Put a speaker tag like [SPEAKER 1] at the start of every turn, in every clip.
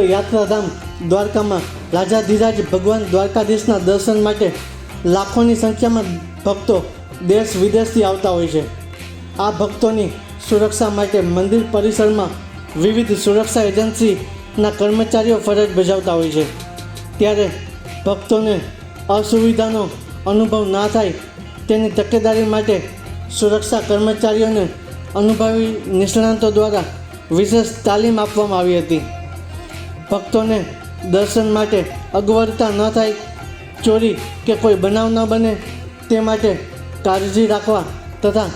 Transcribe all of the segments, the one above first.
[SPEAKER 1] યાત્રાધામ દ્વારકામાં રાજાધિરાજ ભગવાન દ્વારકાધીશના દર્શન માટે લાખોની સંખ્યામાં ભક્તો દેશ વિદેશથી આવતા હોય છે. આ ભક્તોની સુરક્ષા માટે મંદિર પરિસરમાં વિવિધ સુરક્ષા એજન્સીના કર્મચારીઓ ફરજ બજાવતા હોય છે. ત્યારે ભક્તોને અસુવિધાનો અનુભવ ના થાય તેની તકેદારી માટે સુરક્ષા કર્મચારીઓને અનુભવી નિષ્ણાતો દ્વારા વિશેષ તાલીમ આપવામાં આવી હતી. ભક્તોને દર્શન માટે અગવડતા ન થાય, ચોરી કે કોઈ બનાવ ન બને તે માટે કાળજી રાખવા તથા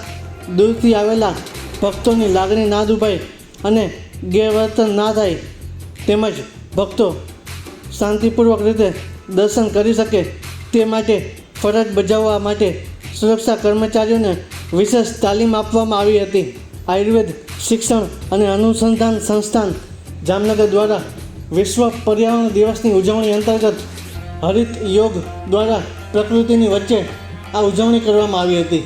[SPEAKER 1] દૂરથી આવેલા ભક્તોની લાગણી ના દુભાય અને ગેરવર્તન ના થાય તેમજ ભક્તો શાંતિપૂર્વક રીતે દર્શન કરી શકે તે માટે ફરજ બજાવવા માટે સુરક્ષા કર્મચારીઓને વિશેષ તાલીમ આપવામાં આવી હતી. આયુર્વેદ શિક્ષણ અને અનુસંધાન સંસ્થાન જામનગર દ્વારા વિશ્વ પર્યાવરણ દિવસની ઉજવણી અંતર્ગત હરિત યોગ દ્વારા પ્રકૃતિની વચ્ચે આ ઉજવણી કરવામાં આવી હતી.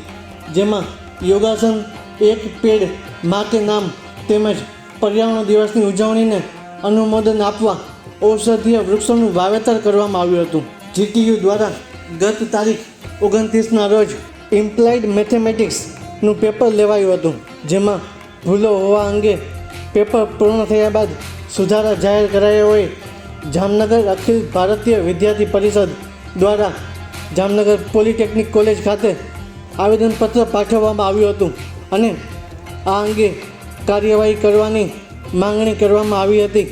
[SPEAKER 1] જેમાં યોગાસન, એક પેડ મા કે નામ તેમજ પર્યાવરણ દિવસની ઉજવણીને અનુમોદન આપવા ઔષધીય વૃક્ષોનું વાવેતર કરવામાં આવ્યું હતું. જીટીયુ દ્વારા ગત તારીખ 29ના રોજ ઇમ્પ્લાઇડ મેથેમેટિક્સનું પેપર લેવાયું હતું. જેમાં ભૂલો હોવા અંગે પેપર પૂર્ણ થયા બાદ સુધારા જાહેર કરાયા હોય જામનગર અખિલ ભારતીય વિદ્યાર્થી પરિષદ દ્વારા જામનગર પોલિટેકનિક કોલેજ ખાતે આવેદનપત્ર પાઠવવામાં આવ્યું હતું અને આ અંગે કાર્યવાહી કરવાની માંગણી કરવામાં આવી હતી.